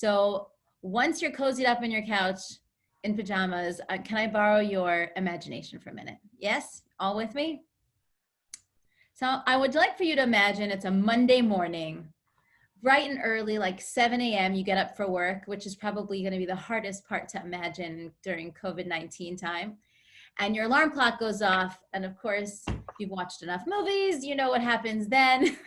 So once you're cozied up in your couch in pajamas, can I borrow your imagination for a minute? Yes? All with me? So I would like for you to imagine it's a Monday morning, bright and early, like 7 a.m. You get up for work, which is probably going to be the hardest part to imagine during COVID-19 time. And your alarm clock goes off. And of course, if you've watched enough movies, you know what happens then.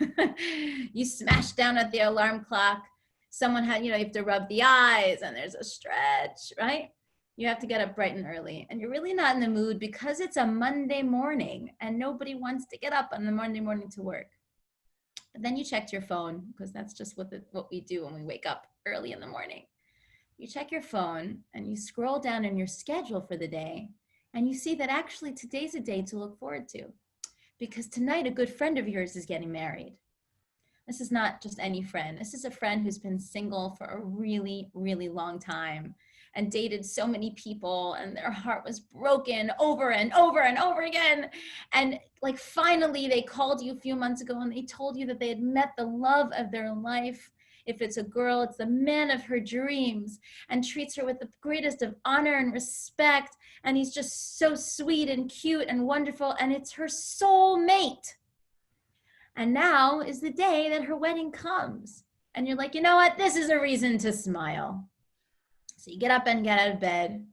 You smash down at the alarm clock. Someone had, you have to rub the eyes and there's a stretch, right? You have to get up bright and early. And you're really not in the mood because it's a Monday morning and nobody wants to get up on the Monday morning to work. But then you checked your phone because that's just what we do when we wake up early in the morning. You check your phone and you scroll down in your schedule for the day. And you see that actually today's a day to look forward to because tonight a good friend of yours is getting married. This is not just any friend. This is a friend who's been single for a really, really long time and dated so many people and their heart was broken over and over and over again. And like finally they called you a few months ago and they told you that they had met the love of their life. If it's a girl, it's the man of her dreams and treats her with the greatest of honor and respect. And he's just so sweet and cute and wonderful. And it's her soul mate. And now is the day that her wedding comes. And you're like, you know what? This is a reason to smile. So you get up and get out of bed.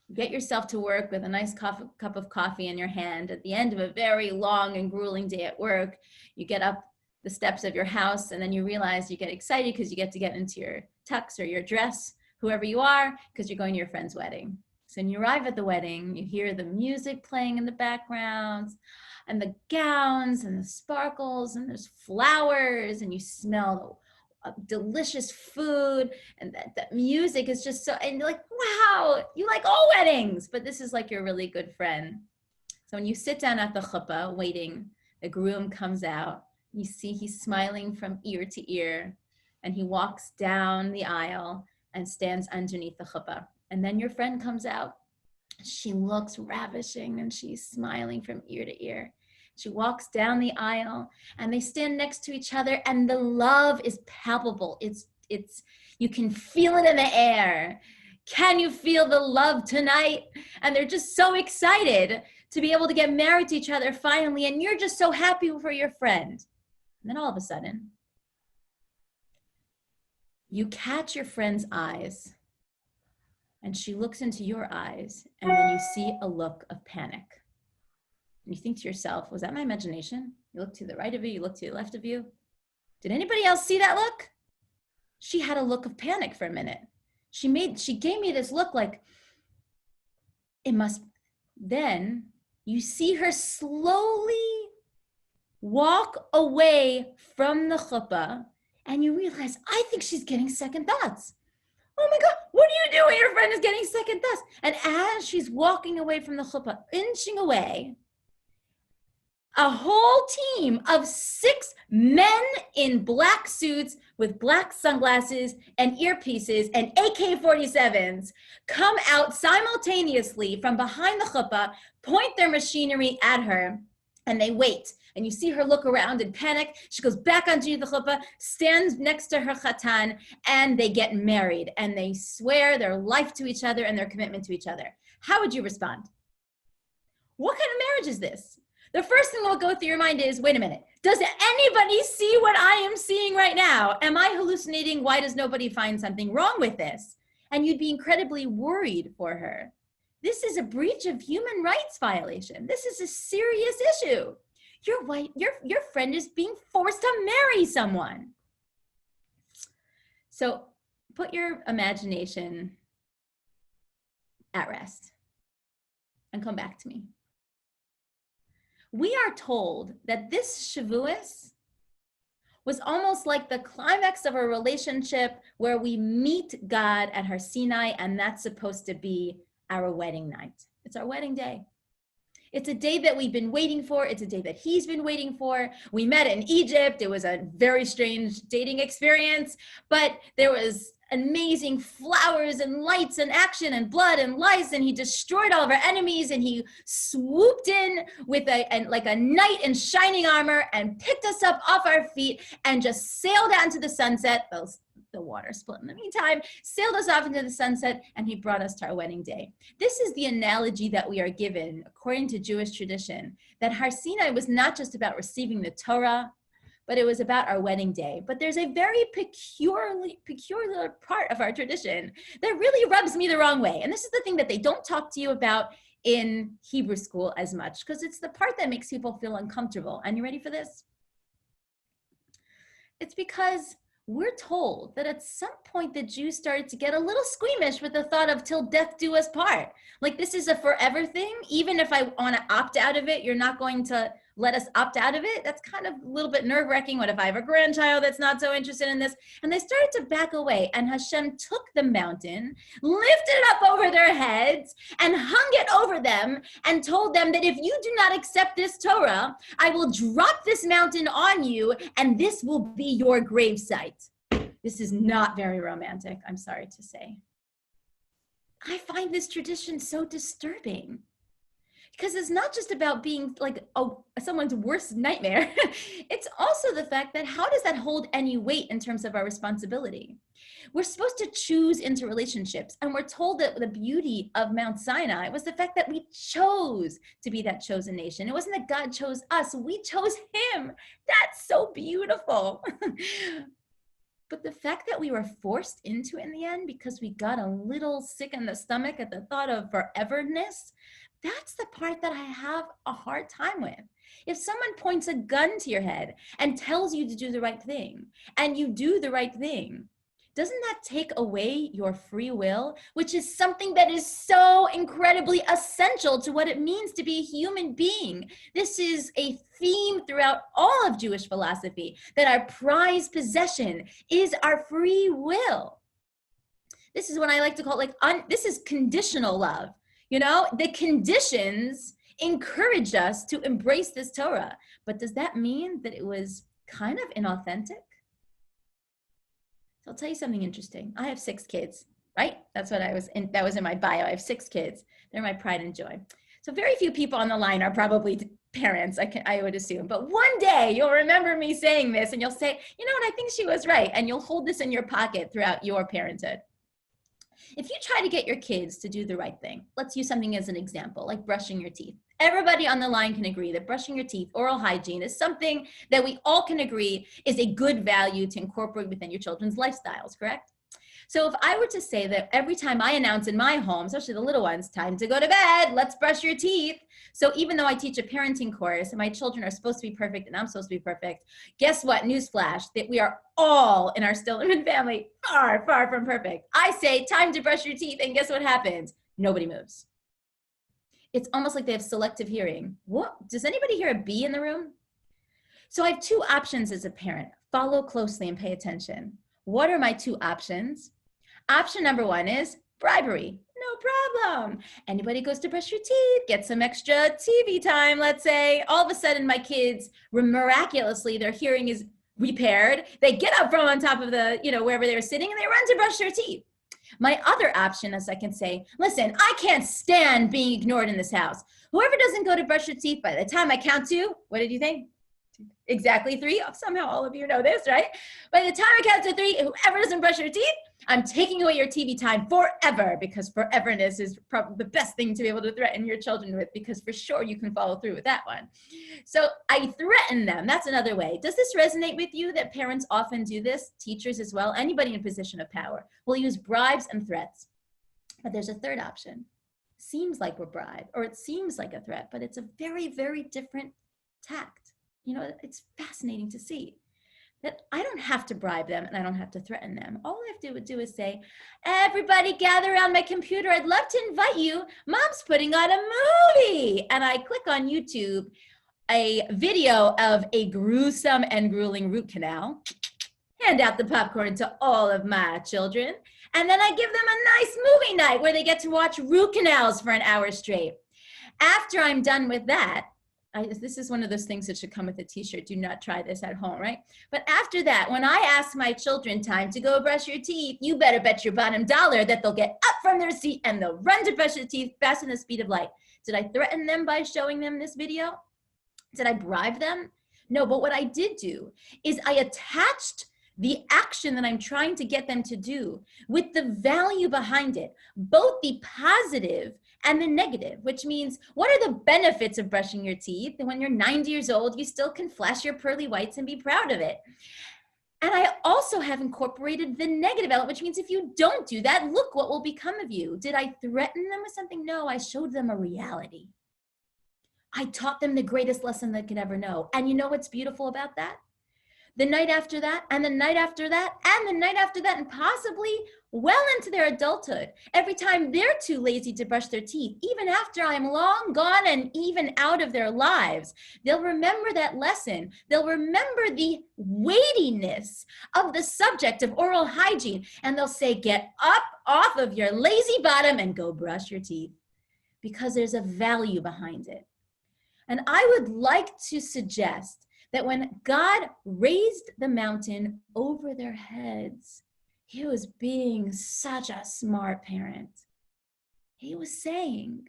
You get yourself to work with a nice cup of coffee in your hand. At the end of a very long and grueling day at work, you get up the steps of your house and then you realize you get excited because you get to get into your tux or your dress, whoever you are, because you're going to your friend's wedding. So when you arrive at the wedding, you hear the music playing in the background and the gowns and the sparkles and there's flowers and you smell delicious food and that music is just so, and you're like, wow, you like all weddings, but this is like your really good friend. So when you sit down at the chuppah waiting, the groom comes out. You see he's smiling from ear to ear and he walks down the aisle and stands underneath the chuppah. And then your friend comes out. She looks ravishing and she's smiling from ear to ear. She walks down the aisle and they stand next to each other and the love is palpable. It's you can feel it in the air. Can you feel the love tonight? And they're just so excited to be able to get married to each other finally. And you're just so happy for your friend. And then all of a sudden, you catch your friend's eyes and she looks into your eyes and then you see a look of panic. And you think to yourself, was that my imagination? You look to the right of you, you look to the left of you. Did anybody else see that look? She had a look of panic for a minute. She gave me this look like, it must, then you see her slowly walk away from the chuppah and you realize, I think she's getting second thoughts. Oh my God, what are you doing? Your friend is getting second thoughts. And as she's walking away from the chuppah, inching away, a whole team of 6 men in black suits with black sunglasses and earpieces and AK-47s come out simultaneously from behind the chuppah, point their machinery at her, and they wait. And you see her look around in panic. She goes back underneath the chuppah, stands next to her chatan, and they get married. And they swear their life to each other and their commitment to each other. How would you respond? What kind of marriage is this? The first thing that will go through your mind is, wait a minute, does anybody see what I am seeing right now? Am I hallucinating? Why does nobody find something wrong with this? And you'd be incredibly worried for her. This is a breach of human rights violation. This is a serious issue. Your friend is being forced to marry someone. So put your imagination at rest and come back to me. We are told that this Shavuot was almost like the climax of a relationship where we meet God at Har Sinai, and that's supposed to be our wedding night. It's our wedding day. It's a day that we've been waiting for. It's a day that he's been waiting for. We met in Egypt. It was a very strange dating experience, but there was amazing flowers and lights and action and blood and lice, and he destroyed all of our enemies, and he swooped in with like a knight in shining armor and picked us up off our feet and just sailed out into the sunset. the water split in the meantime, sailed us off into the sunset, and he brought us to our wedding day. This is the analogy that we are given, according to Jewish tradition, that Har Sinai was not just about receiving the Torah, but it was about our wedding day. But there's a very peculiar part of our tradition that really rubs me the wrong way. And this is the thing that they don't talk to you about in Hebrew school as much, because it's the part that makes people feel uncomfortable. And you ready for this? It's because we're told that at some point the Jews started to get a little squeamish with the thought of till death do us part. Like, this is a forever thing. Even if I want to opt out of it, you're not going to let us opt out of it. That's kind of a little bit nerve-wracking. What if I have a grandchild that's not so interested in this? And they started to back away, and Hashem took the mountain, lifted it up over their heads, and hung it over them, and told them that if you do not accept this Torah, I will drop this mountain on you, and this will be your gravesite. This is not very romantic, I'm sorry to say. I find this tradition so disturbing. Because it's not just about being like someone's worst nightmare. It's also the fact that how does that hold any weight in terms of our responsibility? We're supposed to choose into relationships, and we're told that the beauty of Mount Sinai was the fact that we chose to be that chosen nation. It wasn't that God chose us, we chose him. That's so beautiful. But the fact that we were forced into it in the end because we got a little sick in the stomach at the thought of foreverness, that's the part that I have a hard time with. If someone points a gun to your head and tells you to do the right thing, and you do the right thing, doesn't that take away your free will, which is something that is so incredibly essential to what it means to be a human being? This is a theme throughout all of Jewish philosophy, that our prized possession is our free will. This is what I like to call this is conditional love. You know, the conditions encouraged us to embrace this Torah. But does that mean that it was kind of inauthentic? So I'll tell you something interesting. I have 6 kids, right? That was in my bio. I have 6 kids. They're my pride and joy. So very few people on the line are probably parents, I would assume. But one day you'll remember me saying this and you'll say, you know what, I think she was right. And you'll hold this in your pocket throughout your parenthood. If you try to get your kids to do the right thing, let's use something as an example, like brushing your teeth. Everybody on the line can agree that brushing your teeth, oral hygiene, is something that we all can agree is a good value to incorporate within your children's lifestyles, correct? So if I were to say that every time I announce in my home, especially the little ones, time to go to bed, let's brush your teeth. So even though I teach a parenting course and my children are supposed to be perfect and I'm supposed to be perfect, guess what? Newsflash, that we are all in our Stilerman family far, far from perfect. I say time to brush your teeth, and guess what happens? Nobody moves. It's almost like they have selective hearing. What? Does anybody hear a bee in the room? So I have 2 options as a parent. Follow closely and pay attention. What are my 2 options? Option number 1 is bribery. No problem. Anybody goes to brush your teeth, get some extra TV time, let's say. All of a sudden, my kids, miraculously, their hearing is repaired. They get up from on top of the, wherever they were sitting, and they run to brush their teeth. My other option is I can say, listen, I can't stand being ignored in this house. Whoever doesn't go to brush your teeth by the time I count 2, what did you think? Exactly 3. Somehow all of you know this, right? By the time I count to 3, whoever doesn't brush your teeth, I'm taking away your TV time forever, because foreverness is probably the best thing to be able to threaten your children with, because for sure you can follow through with that one. So I threaten them. That's another way. Does this resonate with you that parents often do this? Teachers as well. Anybody in a position of power will use bribes and threats. But there's a third option. Seems like we're bribed, or it seems like a threat, but it's a very, very different tact. It's fascinating to see that I don't have to bribe them and I don't have to threaten them. All I have to do is say, everybody gather around my computer. I'd love to invite you. Mom's putting on a movie. And I click on YouTube a video of a gruesome and grueling root canal, hand out the popcorn to all of my children, and then I give them a nice movie night where they get to watch root canals for an hour straight. After I'm done with that, this is one of those things that should come with a t-shirt. Do not try this at home, right? But after that, when I ask my children time to go brush your teeth, you better bet your bottom dollar that they'll get up from their seat and they'll run to brush their teeth faster than the speed of light. Did I threaten them by showing them this video? Did I bribe them? No, but what I did do is I attached the action that I'm trying to get them to do with the value behind it, both the positive and the negative, which means what are the benefits of brushing your teeth? And when you're 90 years old, you still can flash your pearly whites and be proud of it. And I also have incorporated the negative element, which means if you don't do that, look what will become of you. Did I threaten them with something? No, I showed them a reality. I taught them the greatest lesson they could ever know. And you know what's beautiful about that? The night after that, and the night after that, and the night after that, and possibly well into their adulthood, every time they're too lazy to brush their teeth, even after I'm long gone and even out of their lives, they'll remember that lesson. They'll remember the weightiness of the subject of oral hygiene, and they'll say, get up off of your lazy bottom and go brush your teeth, because there's a value behind it. And I would like to suggest that when God raised the mountain over their heads, he was being such a smart parent. He was saying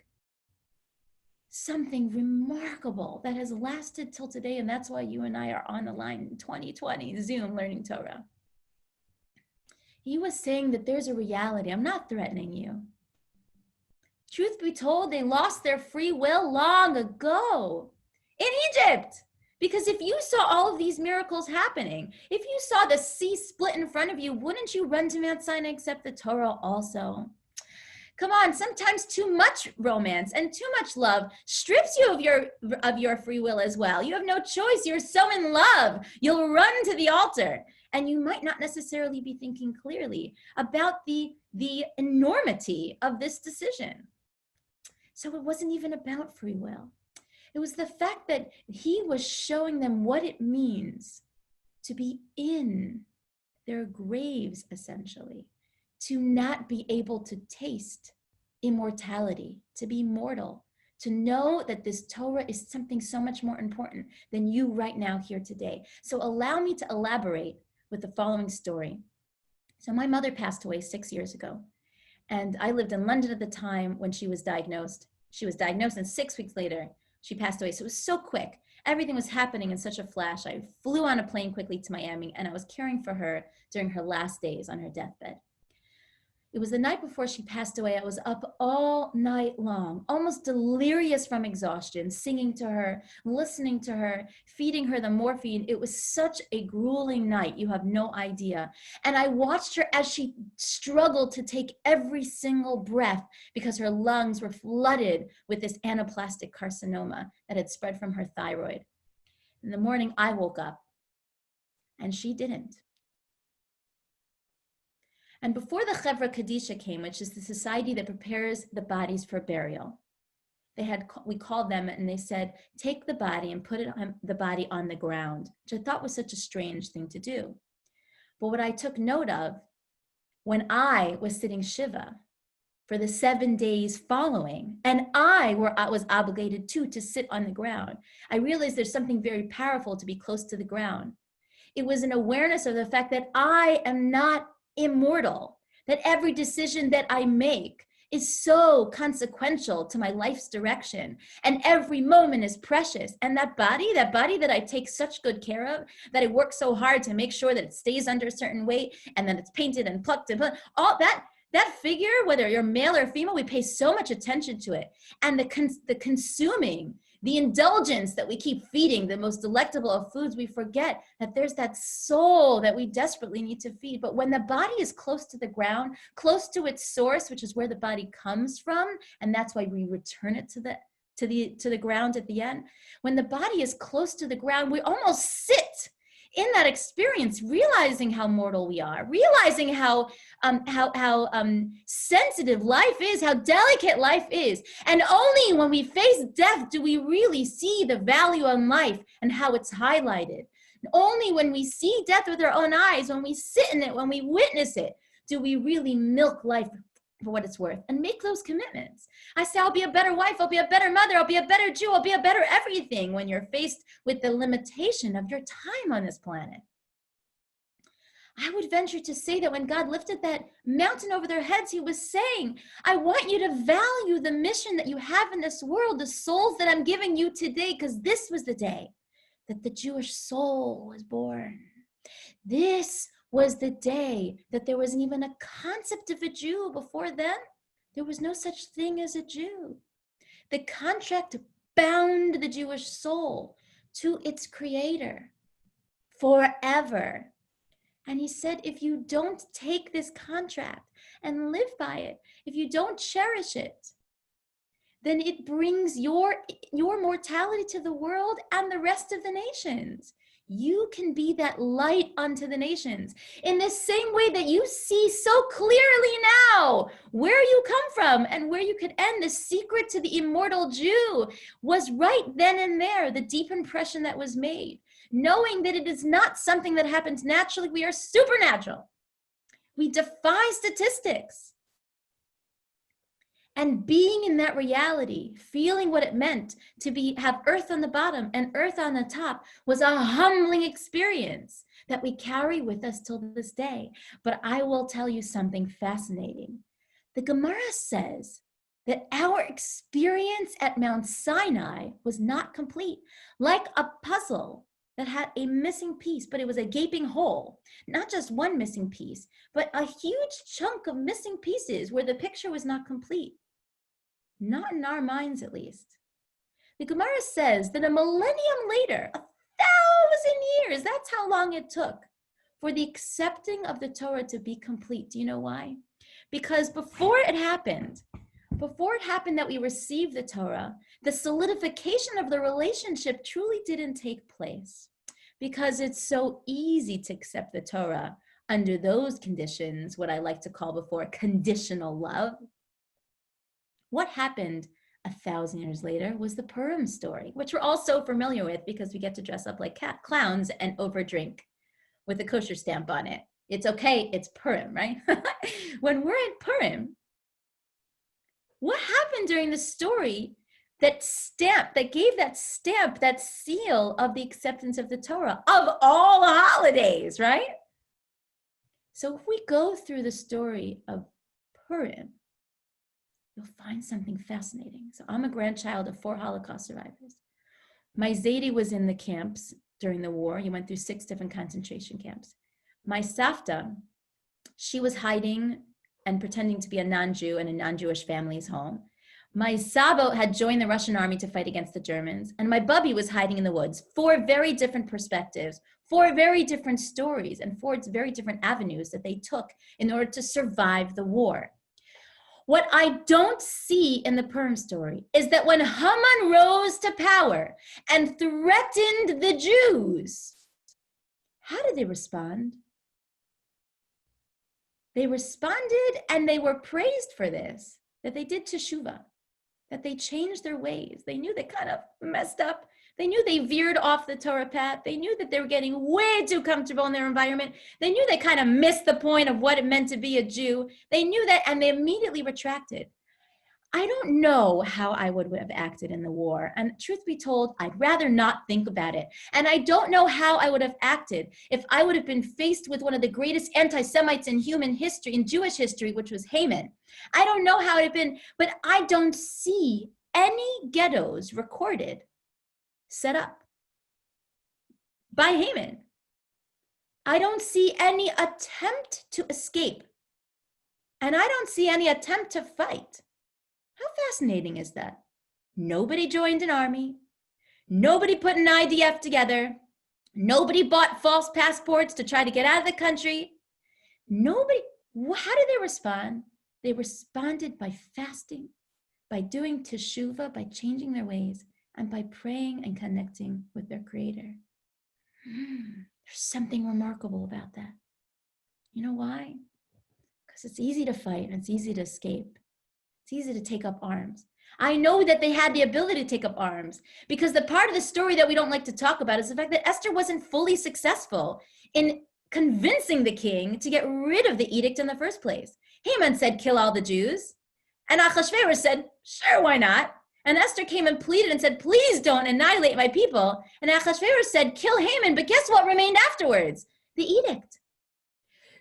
something remarkable that has lasted till today, and that's why you and I are on the line in 2020, Zoom learning Torah. He was saying that there's a reality. I'm not threatening you. Truth be told, they lost their free will long ago in Egypt. Because if you saw all of these miracles happening, if you saw the sea split in front of you, wouldn't you run to Mount Sinai and accept the Torah also? Come on, sometimes too much romance and too much love strips you of your free will as well. You have no choice. You're so in love. You'll run to the altar. And you might not necessarily be thinking clearly about the enormity of this decision. So it wasn't even about free will. It was the fact that he was showing them what it means to be in their graves, essentially, to not be able to taste immortality, to be mortal, to know that this Torah is something so much more important than you right now here today. So allow me to elaborate with the following story. So my mother passed away 6 years ago, and I lived in London at the time when she was diagnosed. She was diagnosed, and 6 weeks later, she passed away. So it was so quick. Everything was happening in such a flash. I flew on a plane quickly to Miami, and I was caring for her during her last days on her deathbed. It was the night before she passed away. I was up all night long, almost delirious from exhaustion, singing to her, listening to her, feeding her the morphine. It was such a grueling night. You have no idea. And I watched her as she struggled to take every single breath because her lungs were flooded with this anaplastic carcinoma that had spread from her thyroid. In the morning, I woke up, and she didn't. And before the Chevra Kadisha came, which is the society that prepares the bodies for burial, we called them and they said, take the body and put the body on the ground, which I thought was such a strange thing to do. But what I took note of when I was sitting Shiva for the 7 days following, and I was obligated to sit on the ground, I realized there's something very powerful to be close to the ground. It was an awareness of the fact that I am not immortal, that every decision that I make is so consequential to my life's direction, and every moment is precious. And that body that I take such good care of, that I work so hard to make sure that it stays under a certain weight, and then it's painted and plucked and all that figure, whether you're male or female, we pay so much attention to it. And the consuming, the indulgence that we keep feeding, the most delectable of foods, we forget that there's that soul that we desperately need to feed. But when the body is close to the ground, close to its source, which is where the body comes from, and that's why we return it to the ground at the end. When the body is close to the ground, we almost sit in that experience, realizing how mortal we are, realizing how sensitive life is, how delicate life is. And only when we face death do we really see the value in life and how it's highlighted. And only when we see death with our own eyes, when we sit in it, when we witness it, do we really milk life for what it's worth and make those commitments. I say, I'll be a better wife, I'll be a better mother, I'll be a better Jew, I'll be a better everything when you're faced with the limitation of your time on this planet. I would venture to say that when God lifted that mountain over their heads, he was saying, I want you to value the mission that you have in this world, the souls that I'm giving you today, because this was the day that the Jewish soul was born. This was the day that there wasn't even a concept of a Jew. Before then, there was no such thing as a Jew. The contract bound the Jewish soul to its creator forever. And he said, if you don't take this contract and live by it, if you don't cherish it, then it brings your mortality to the world and the rest of the nations. You can be that light unto the nations in the same way that you see so clearly now where you come from and where you could end. The secret to the immortal Jew was right then and there, the deep impression that was made, knowing that it is not something that happens naturally. We are supernatural. We defy statistics. And being in that reality, feeling what it meant to have earth on the bottom and earth on the top was a humbling experience that we carry with us till this day. But I will tell you something fascinating. The Gemara says that our experience at Mount Sinai was not complete, like a puzzle that had a missing piece, but it was a gaping hole. Not just one missing piece, but a huge chunk of missing pieces where the picture was not complete. Not in our minds, at least. The Gemara says that a millennium later, 1,000 years, that's how long it took for the accepting of the Torah to be complete. Do you know why? Because before it happened that we received the Torah, the solidification of the relationship truly didn't take place, because it's so easy to accept the Torah under those conditions, what I like to call before conditional love. What happened 1,000 years later was the Purim story, which we're all so familiar with because we get to dress up like clowns and overdrink with a kosher stamp on it. It's okay, it's Purim, right? When we're at Purim, what happened during the story that gave that stamp, that seal of the acceptance of the Torah, of all the holidays, right? So if we go through the story of Purim, you'll find something fascinating. So I'm a grandchild of 4 Holocaust survivors. My Zaidi was in the camps during the war. He went through 6 different concentration camps. My Savta, she was hiding and pretending to be a non-Jew in a non-Jewish family's home. My Sabo had joined the Russian army to fight against the Germans. And my Bubby was hiding in the woods. 4 very different perspectives, 4 very different stories, and 4 very different avenues that they took in order to survive the war. What I don't see in the Purim story is that when Haman rose to power and threatened the Jews, how did they respond? They responded and they were praised for this, that they did teshuvah, that they changed their ways. They knew they kind of messed up. They knew they veered off the Torah path. They knew that they were getting way too comfortable in their environment. They knew they kind of missed the point of what it meant to be a Jew. They knew that, and they immediately retracted. I don't know how I would have acted in the war. And truth be told, I'd rather not think about it. And I don't know how I would have acted if I would have been faced with one of the greatest anti-Semites in human history, in Jewish history, which was Haman. I don't know how it would have been, but I don't see any ghettos recorded set up by Haman. I don't see any attempt to escape. And I don't see any attempt to fight. How fascinating is that? Nobody joined an army. Nobody put an IDF together. Nobody bought false passports to try to get out of the country. Nobody. How did they respond? They responded by fasting, by doing teshuvah, by changing their ways, and by praying and connecting with their Creator. There's something remarkable about that. You know why? Because it's easy to fight and it's easy to escape. It's easy to take up arms. I know that they had the ability to take up arms because the part of the story that we don't like to talk about is the fact that Esther wasn't fully successful in convincing the king to get rid of the edict in the first place. Haman said, kill all the Jews. And Achashverosh said, sure, why not? And Esther came and pleaded and said, please don't annihilate my people. And Achashverosh said, kill Haman. But guess what remained afterwards? The edict.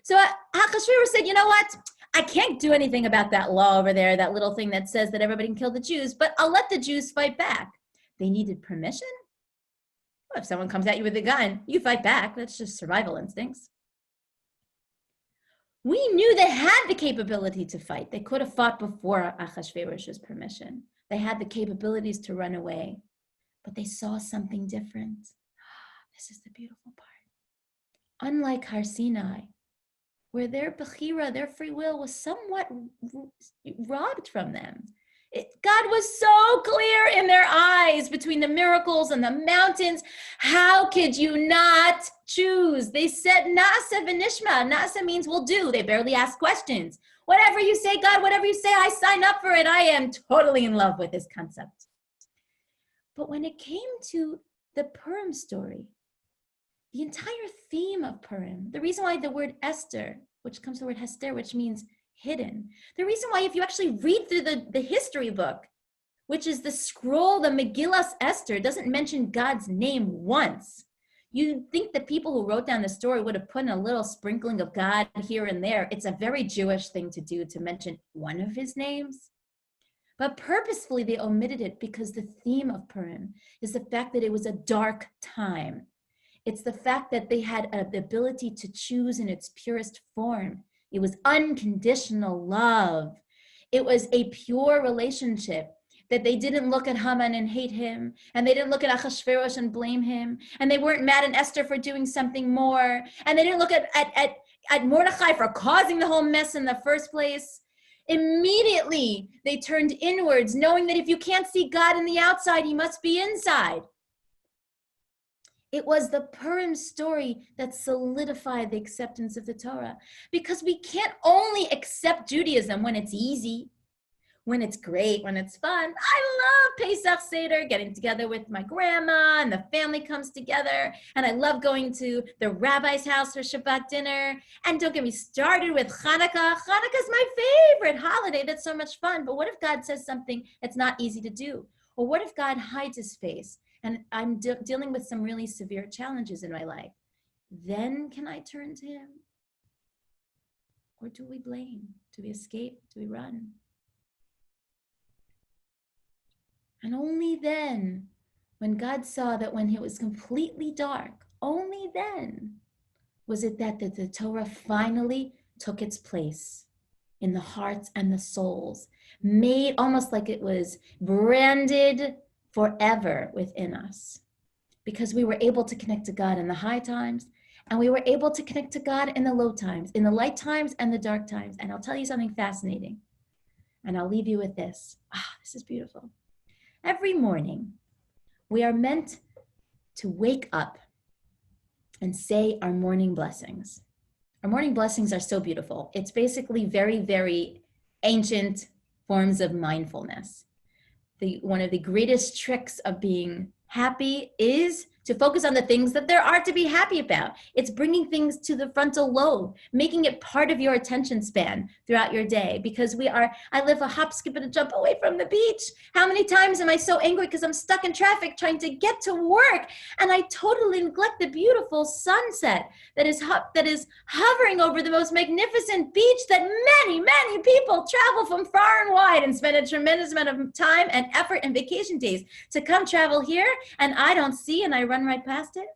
So Achashverosh said, you know what? I can't do anything about that law over there, that little thing that says that everybody can kill the Jews, but I'll let the Jews fight back. They needed permission? Well, if someone comes at you with a gun, you fight back. That's just survival instincts. We knew they had the capability to fight. They could have fought before Achashverosh's permission. They had the capabilities to run away, but they saw something different. This is the beautiful part. Unlike Har Sinai, where their bechira, their free will, was somewhat robbed from them. God was so clear in their eyes between the miracles and the mountains. How could you not choose? They said, Na'aseh v'nishma. Na'aseh means we'll do. They barely ask questions. Whatever you say, God, whatever you say, I sign up for it. I am totally in love with this concept. But when it came to the Purim story, the entire theme of Purim, the reason why the word Esther, which comes from the word Hester, which means hidden. The reason why, if you actually read through the history book, which is the scroll, the Megillas Esther, doesn't mention God's name once. You'd think the people who wrote down the story would have put in a little sprinkling of God here and there. It's a very Jewish thing to do, to mention one of his names. But purposefully, they omitted it because the theme of Purim is the fact that it was a dark time. It's the fact that they had the ability to choose in its purest form. It was unconditional love. It was a pure relationship, that they didn't look at Haman and hate him, and they didn't look at Achashverosh and blame him, and they weren't mad at Esther for doing something more, and they didn't look at Mordechai for causing the whole mess in the first place. Immediately, they turned inwards, knowing that if you can't see God in the outside, he must be inside. It was the Purim story that solidified the acceptance of the Torah, because we can't only accept Judaism when it's easy, when it's great, when it's fun. I love Pesach Seder, getting together with my grandma and the family comes together. And I love going to the rabbi's house for Shabbat dinner. And don't get me started with Hanukkah. Hanukkah is my favorite holiday. That's so much fun. But what if God says something that's not easy to do? Or what if God hides his face and I'm dealing with some really severe challenges in my life? Then can I turn to him? Or do we blame? Do we escape? Do we run? And only then, when God saw that when it was completely dark, only then was it that the Torah finally took its place in the hearts and the souls, made almost like it was branded forever within us, because we were able to connect to God in the high times, and we were able to connect to God in the low times, in the light times and the dark times. And I'll tell you something fascinating, and I'll leave you with this. This is beautiful. Every morning, we are meant to wake up and say our morning blessings. Our morning blessings are so beautiful. It's basically very, very ancient forms of mindfulness. One of the greatest tricks of being happy is to focus on the things that there are to be happy about. It's bringing things to the frontal lobe, making it part of your attention span throughout your day, because I live a hop, skip, and a jump away from the beach. How many times am I so angry because I'm stuck in traffic trying to get to work, and I totally neglect the beautiful sunset that is hovering over the most magnificent beach that many, many people travel from far and wide and spend a tremendous amount of time and effort and vacation days to come travel here, and I don't see, and I run right past it.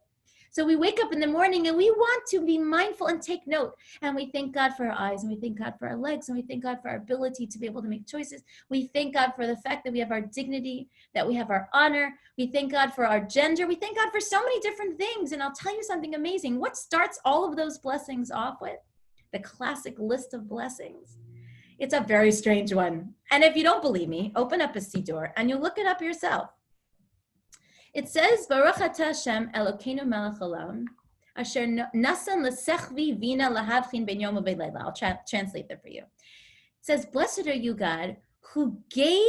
So we wake up in the morning and we want to be mindful and take note. And we thank God for our eyes, and we thank God for our legs, and we thank God for our ability to be able to make choices. We thank God for the fact that we have our dignity, that we have our honor. We thank God for our gender. We thank God for so many different things. And I'll tell you something amazing. What starts all of those blessings off with? The classic list of blessings. It's a very strange one. And if you don't believe me, open up a Siddur and you look it up yourself. It says, Baruch atah Hashem Elokeinu melech haolam, asher nasan l'sechvi vina lahavchin ben yom u'ben leila. I'll translate that for you. It says, blessed are you, God, who gave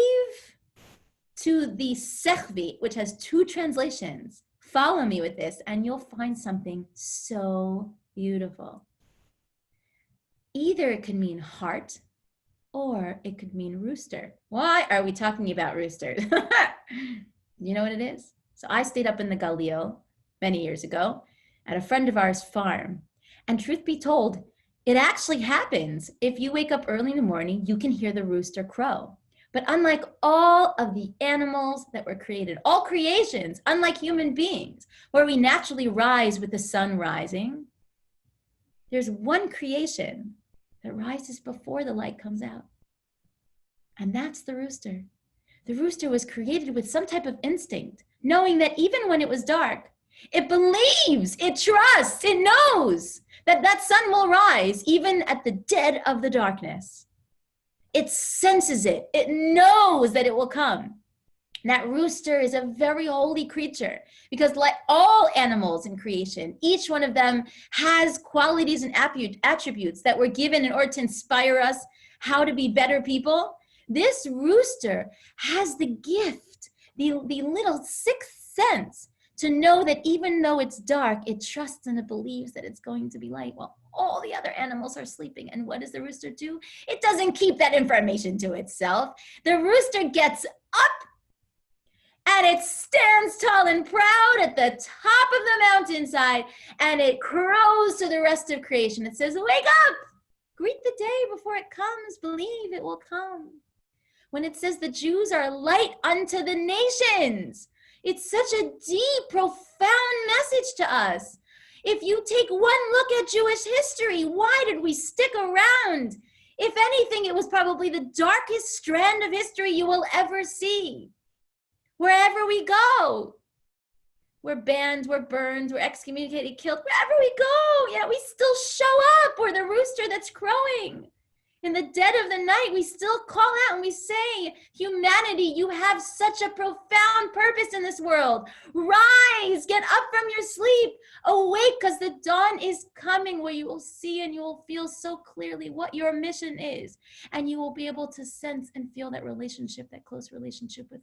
to the sechvi, which has two translations. Follow me with this, and you'll find something so beautiful. Either it could mean heart, or it could mean rooster. Why are we talking about roosters? You know what it is? So I stayed up in the Galil many years ago at a friend of ours' farm. And truth be told, it actually happens. If you wake up early in the morning, you can hear the rooster crow. But unlike all of the animals that were created, all creations, unlike human beings, where we naturally rise with the sun rising, there's one creation that rises before the light comes out. And that's the rooster. The rooster was created with some type of instinct, knowing that even when it was dark, it believes, it trusts, it knows that that sun will rise even at the dead of the darkness. It senses it. It knows that it will come. That rooster is a very holy creature because, like all animals in creation, each one of them has qualities and attributes that were given in order to inspire us how to be better people. This rooster has the gift, the little sixth sense to know that even though it's dark, it trusts and it believes that it's going to be light. Well, all the other animals are sleeping. And what does the rooster do? It doesn't keep that information to itself. The rooster gets up and it stands tall and proud at the top of the mountainside, and it crows to the rest of creation. It says, wake up, greet the day before it comes, believe it will come. When it says the Jews are a light unto the nations, it's such a deep, profound message to us. If you take one look at Jewish history, why did we stick around? If anything, it was probably the darkest strand of history you will ever see. Wherever we go, we're banned, we're burned, we're excommunicated, killed. Wherever we go, yeah, we still show up. We're the rooster that's crowing. In the dead of the night, we still call out and we say, humanity, you have such a profound purpose in this world. Rise, get up from your sleep, awake, because the dawn is coming where you will see and you will feel so clearly what your mission is. And you will be able to sense and feel that relationship, that close relationship with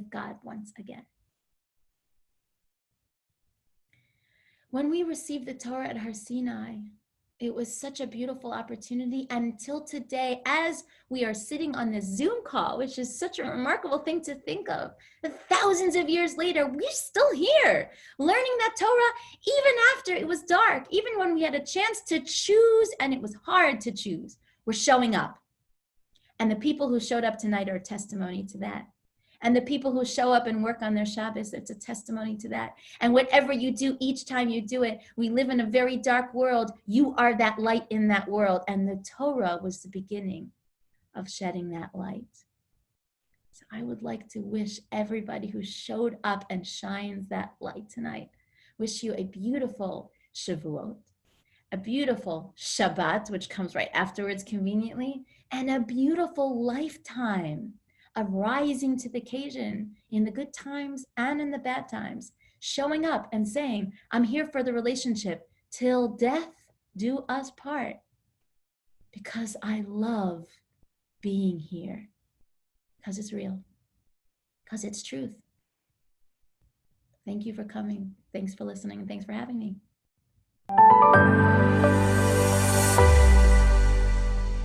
God once again. When we received the Torah at Har Sinai, it was such a beautiful opportunity. Until today, as we are sitting on this Zoom call, which is such a remarkable thing to think of, thousands of years later, we're still here learning that Torah, even after it was dark, even when we had a chance to choose and it was hard to choose, we're showing up. And the people who showed up tonight are a testimony to that. And the people who show up and work on their Shabbos, it's a testimony to that. And whatever you do, each time you do it, we live in a very dark world. You are that light in that world. And the Torah was the beginning of shedding that light. So I would like to wish everybody who showed up and shines that light tonight, wish you a beautiful Shavuot, a beautiful Shabbat, which comes right afterwards conveniently, and a beautiful lifetime of rising to the occasion in the good times and in the bad times, showing up and saying, I'm here for the relationship till death do us part, because I love being here, because it's real, because it's truth. Thank you for coming. Thanks for listening, and thanks for having me.